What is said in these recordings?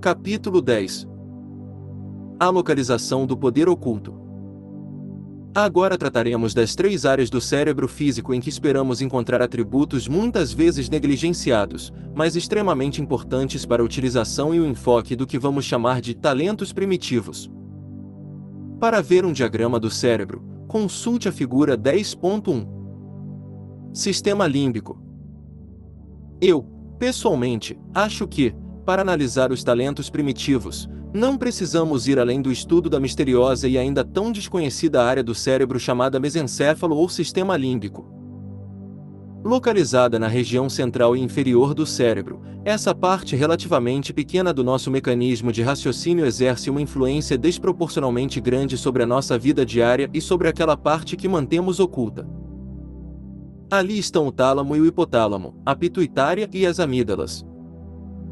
Capítulo 10. A localização do poder oculto. Agora trataremos das 3 áreas do cérebro físico em que esperamos encontrar atributos muitas vezes negligenciados, mas extremamente importantes para a utilização e o enfoque do que vamos chamar de talentos primitivos. Para ver um diagrama do cérebro, consulte a figura 10.1. Sistema límbico. Eu, pessoalmente, acho que, para analisar os talentos primitivos, não precisamos ir além do estudo da misteriosa e ainda tão desconhecida área do cérebro chamada mesencéfalo ou sistema límbico. Localizada na região central e inferior do cérebro, essa parte relativamente pequena do nosso mecanismo de raciocínio exerce uma influência desproporcionalmente grande sobre a nossa vida diária e sobre aquela parte que mantemos oculta. Ali estão o tálamo e o hipotálamo, a pituitária e as amígdalas.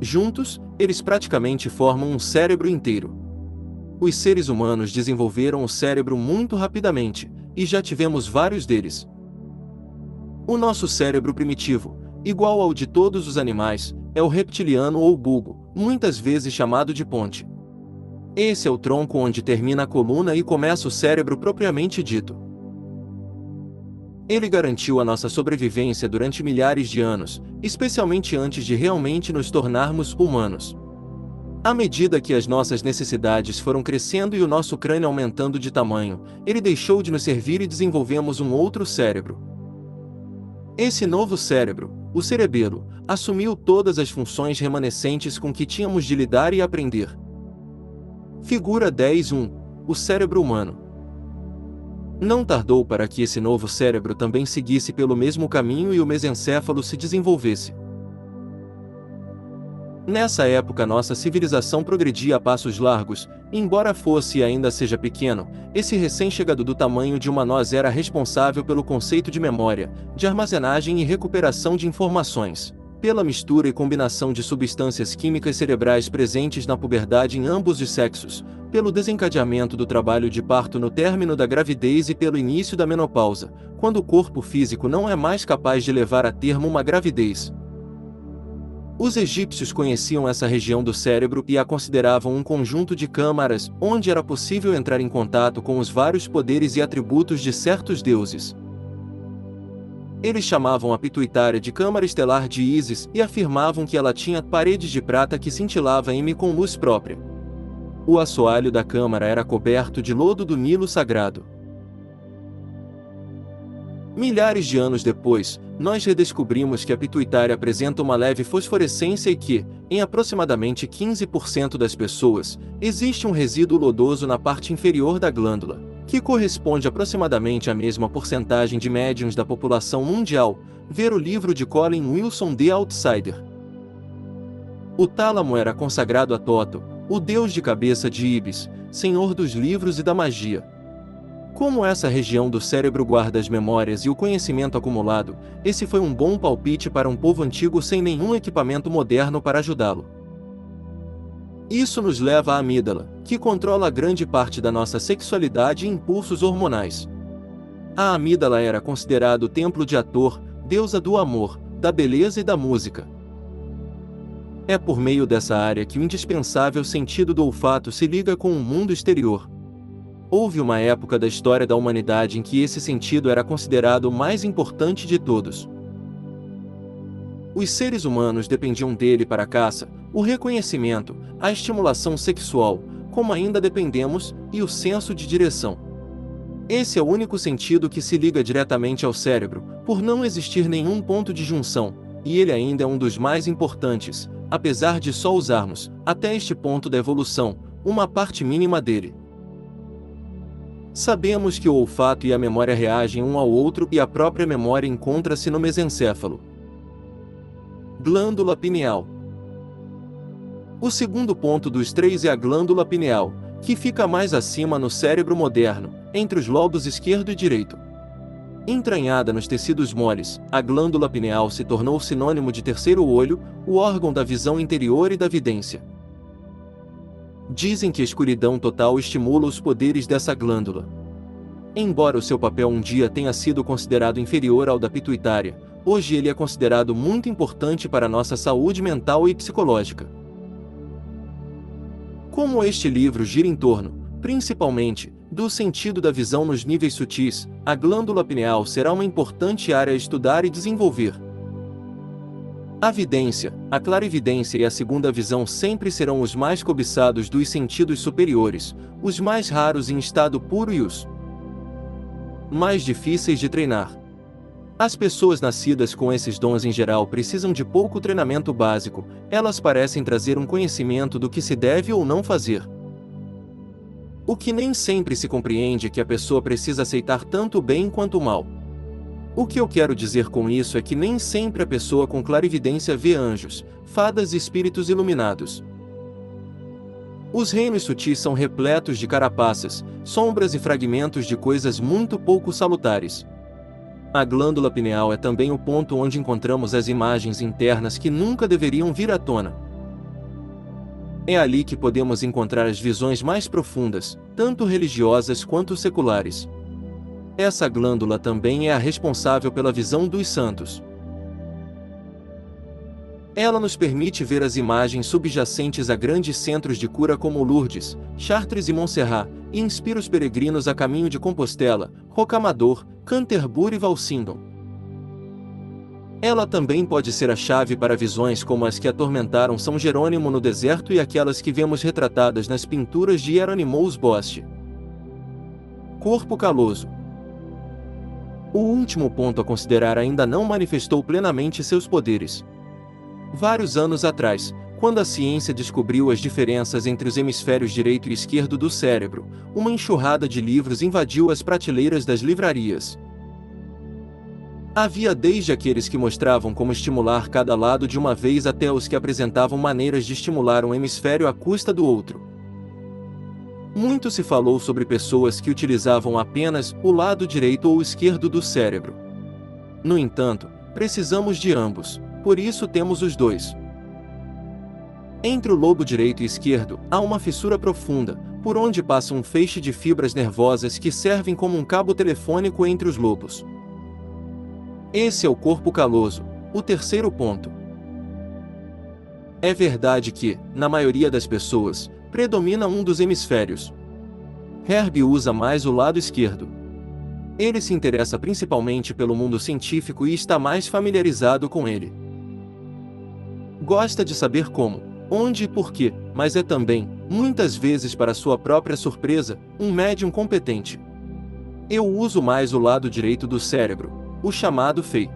Juntos, eles praticamente formam um cérebro inteiro. Os seres humanos desenvolveram o cérebro muito rapidamente, e já tivemos vários deles. O nosso cérebro primitivo, igual ao de todos os animais, é o reptiliano ou bulbo, muitas vezes chamado de ponte. Esse é o tronco onde termina a coluna e começa o cérebro propriamente dito. Ele garantiu a nossa sobrevivência durante milhares de anos, especialmente antes de realmente nos tornarmos humanos. À medida que as nossas necessidades foram crescendo e o nosso crânio aumentando de tamanho, ele deixou de nos servir e desenvolvemos um outro cérebro. Esse novo cérebro, o cerebelo, assumiu todas as funções remanescentes com que tínhamos de lidar e aprender. Figura 10.1. O cérebro humano. Não tardou para que esse novo cérebro também seguisse pelo mesmo caminho e o mesencéfalo se desenvolvesse. Nessa época nossa civilização progredia a passos largos, e embora fosse e ainda seja pequeno, esse recém-chegado do tamanho de uma noz era responsável pelo conceito de memória, de armazenagem e recuperação de informações, pela mistura e combinação de substâncias químicas cerebrais presentes na puberdade em ambos os sexos, pelo desencadeamento do trabalho de parto no término da gravidez e pelo início da menopausa, quando o corpo físico não é mais capaz de levar a termo uma gravidez. Os egípcios conheciam essa região do cérebro e a consideravam um conjunto de câmaras, onde era possível entrar em contato com os vários poderes e atributos de certos deuses. Eles chamavam a pituitária de câmara estelar de Ísis e afirmavam que ela tinha paredes de prata que cintilava com luz própria. O assoalho da câmara era coberto de lodo do Nilo sagrado. Milhares de anos depois, nós redescobrimos que a pituitária apresenta uma leve fosforescência e que, em aproximadamente 15% das pessoas, existe um resíduo lodoso na parte inferior da glândula, que corresponde aproximadamente à mesma porcentagem de médiuns da população mundial. Ver o livro de Colin Wilson The Outsider. O tálamo era consagrado a Toto, o deus de cabeça de Ibis, senhor dos livros e da magia. Como essa região do cérebro guarda as memórias e o conhecimento acumulado, esse foi um bom palpite para um povo antigo sem nenhum equipamento moderno para ajudá-lo. Isso nos leva à amígdala, que controla grande parte da nossa sexualidade e impulsos hormonais. A amígdala era considerado o templo de Hathor, deusa do amor, da beleza e da música. É por meio dessa área que o indispensável sentido do olfato se liga com o mundo exterior. Houve uma época da história da humanidade em que esse sentido era considerado o mais importante de todos. Os seres humanos dependiam dele para a caça, o reconhecimento, a estimulação sexual, como ainda dependemos, e o senso de direção. Esse é o único sentido que se liga diretamente ao cérebro, por não existir nenhum ponto de junção, e ele ainda é um dos mais importantes, apesar de só usarmos, até este ponto da evolução, uma parte mínima dele. Sabemos que o olfato e a memória reagem um ao outro e a própria memória encontra-se no mesencéfalo. Glândula pineal. O segundo ponto dos 3 é a glândula pineal, que fica mais acima no cérebro moderno, entre os lobos esquerdo e direito. Entranhada nos tecidos moles, a glândula pineal se tornou sinônimo de terceiro olho, o órgão da visão interior e da vidência. Dizem que a escuridão total estimula os poderes dessa glândula. Embora o seu papel um dia tenha sido considerado inferior ao da pituitária, hoje ele é considerado muito importante para nossa saúde mental e psicológica. Como este livro gira em torno, principalmente, do sentido da visão nos níveis sutis, a glândula pineal será uma importante área a estudar e desenvolver. A vidência, a clarividência e a segunda visão sempre serão os mais cobiçados dos sentidos superiores, os mais raros em estado puro e os mais difíceis de treinar. As pessoas nascidas com esses dons em geral precisam de pouco treinamento básico, elas parecem trazer um conhecimento do que se deve ou não fazer. O que nem sempre se compreende é que a pessoa precisa aceitar tanto o bem quanto o mal. O que eu quero dizer com isso é que nem sempre a pessoa com clarividência vê anjos, fadas e espíritos iluminados. Os reinos sutis são repletos de carapaças, sombras e fragmentos de coisas muito pouco salutares. A glândula pineal é também o ponto onde encontramos as imagens internas que nunca deveriam vir à tona. É ali que podemos encontrar as visões mais profundas, tanto religiosas quanto seculares. Essa glândula também é a responsável pela visão dos santos. Ela nos permite ver as imagens subjacentes a grandes centros de cura como Lourdes, Chartres e Montserrat, e inspira os peregrinos a caminho de Compostela, Rocamadour, Canterbury e Valsindon. Ela também pode ser a chave para visões como as que atormentaram São Jerônimo no deserto e aquelas que vemos retratadas nas pinturas de Hieronymus Bosch. Corpo caloso. O último ponto a considerar ainda não manifestou plenamente seus poderes. Vários anos atrás, quando a ciência descobriu as diferenças entre os hemisférios direito e esquerdo do cérebro, uma enxurrada de livros invadiu as prateleiras das livrarias. Havia desde aqueles que mostravam como estimular cada lado de uma vez até os que apresentavam maneiras de estimular um hemisfério à custa do outro. Muito se falou sobre pessoas que utilizavam apenas o lado direito ou esquerdo do cérebro. No entanto, precisamos de ambos, por isso temos os dois. Entre o lobo direito e esquerdo, há uma fissura profunda, por onde passa um feixe de fibras nervosas que servem como um cabo telefônico entre os lobos. Esse é o corpo caloso, o terceiro ponto. É verdade que, na maioria das pessoas, predomina um dos hemisférios. Herbie usa mais o lado esquerdo. Ele se interessa principalmente pelo mundo científico e está mais familiarizado com ele. Gosta de saber como, onde e por quê, mas é também, muitas vezes para sua própria surpresa, um médium competente. Eu uso mais o lado direito do cérebro, o chamado FEI.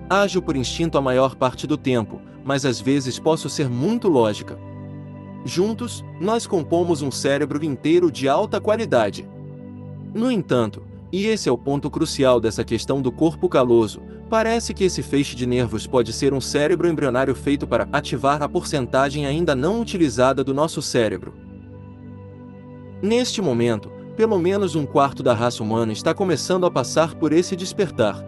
Ajo por instinto a maior parte do tempo, mas às vezes posso ser muito lógica. Juntos, nós compomos um cérebro inteiro de alta qualidade. No entanto, e esse é o ponto crucial dessa questão do corpo caloso, parece que esse feixe de nervos pode ser um cérebro embrionário feito para ativar a porcentagem ainda não utilizada do nosso cérebro. Neste momento, pelo menos um quarto da raça humana está começando a passar por esse despertar.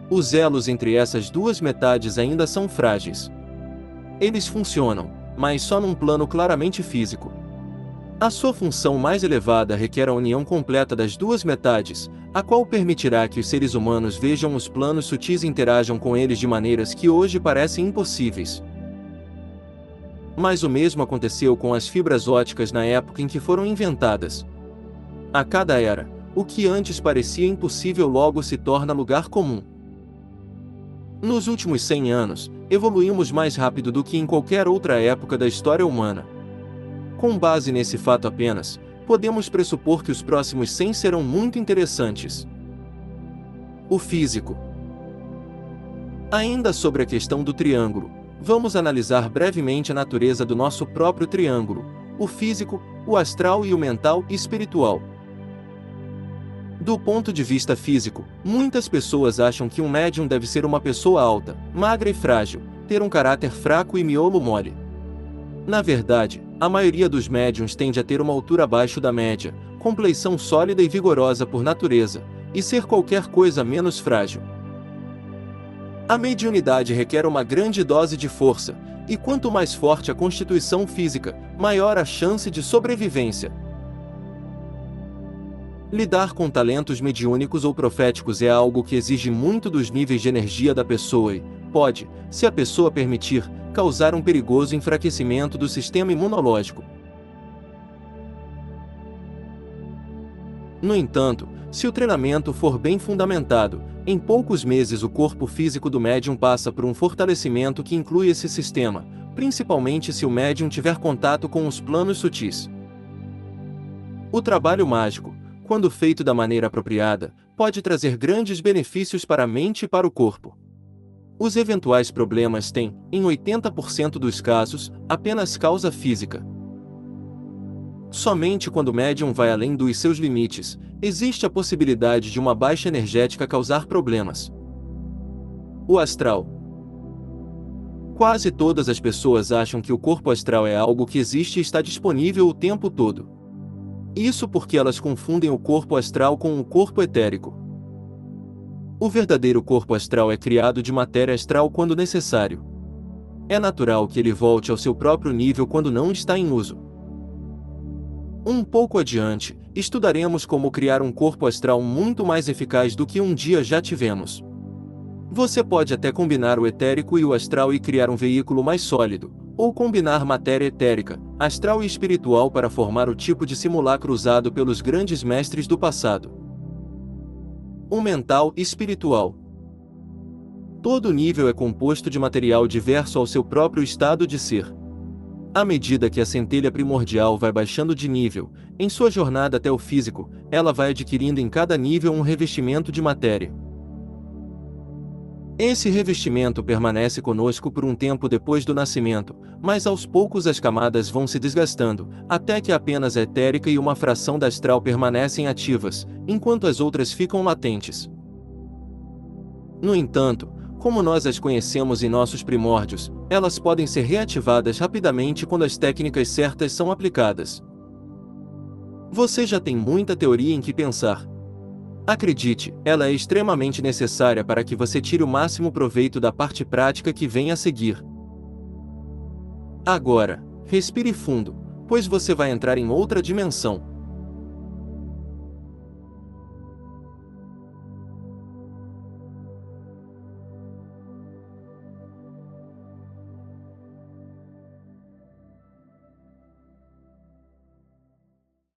Os elos entre essas duas metades ainda são frágeis. Eles funcionam, mas só num plano claramente físico. A sua função mais elevada requer a união completa das duas metades, a qual permitirá que os seres humanos vejam os planos sutis e interajam com eles de maneiras que hoje parecem impossíveis. Mas o mesmo aconteceu com as fibras ópticas na época em que foram inventadas. A cada era, o que antes parecia impossível logo se torna lugar comum. Nos últimos 100 anos, evoluímos mais rápido do que em qualquer outra época da história humana. Com base nesse fato apenas, podemos pressupor que os próximos 100 serão muito interessantes. O físico. Ainda sobre a questão do triângulo, vamos analisar brevemente a natureza do nosso próprio triângulo, o físico, o astral e o mental e espiritual. Do ponto de vista físico, muitas pessoas acham que um médium deve ser uma pessoa alta, magra e frágil, ter um caráter fraco e miolo mole. Na verdade, a maioria dos médiuns tende a ter uma altura abaixo da média, compleição sólida e vigorosa por natureza, e ser qualquer coisa menos frágil. A mediunidade requer uma grande dose de força, e quanto mais forte a constituição física, maior a chance de sobrevivência. Lidar com talentos mediúnicos ou proféticos é algo que exige muito dos níveis de energia da pessoa e, pode, se a pessoa permitir, causar um perigoso enfraquecimento do sistema imunológico. No entanto, se o treinamento for bem fundamentado, em poucos meses o corpo físico do médium passa por um fortalecimento que inclui esse sistema, principalmente se o médium tiver contato com os planos sutis. O trabalho mágico, quando feito da maneira apropriada, pode trazer grandes benefícios para a mente e para o corpo. Os eventuais problemas têm, em 80% dos casos, apenas causa física. Somente quando o médium vai além dos seus limites, existe a possibilidade de uma baixa energética causar problemas. O astral. Quase todas as pessoas acham que o corpo astral é algo que existe e está disponível o tempo todo. Isso porque elas confundem o corpo astral com o corpo etérico. O verdadeiro corpo astral é criado de matéria astral quando necessário. É natural que ele volte ao seu próprio nível quando não está em uso. Um pouco adiante, estudaremos como criar um corpo astral muito mais eficaz do que um dia já tivemos. Você pode até combinar o etérico e o astral e criar um veículo mais sólido, ou combinar matéria etérica, astral e espiritual para formar o tipo de simulacro usado pelos grandes mestres do passado. O mental e espiritual. Todo nível é composto de material diverso ao seu próprio estado de ser. À medida que a centelha primordial vai baixando de nível, em sua jornada até o físico, ela vai adquirindo em cada nível um revestimento de matéria. Esse revestimento permanece conosco por um tempo depois do nascimento, mas aos poucos as camadas vão se desgastando, até que apenas a etérica e uma fração da astral permanecem ativas, enquanto as outras ficam latentes. No entanto, como nós as conhecemos em nossos primórdios, elas podem ser reativadas rapidamente quando as técnicas certas são aplicadas. Você já tem muita teoria em que pensar. Acredite, ela é extremamente necessária para que você tire o máximo proveito da parte prática que vem a seguir. Agora, respire fundo, pois você vai entrar em outra dimensão.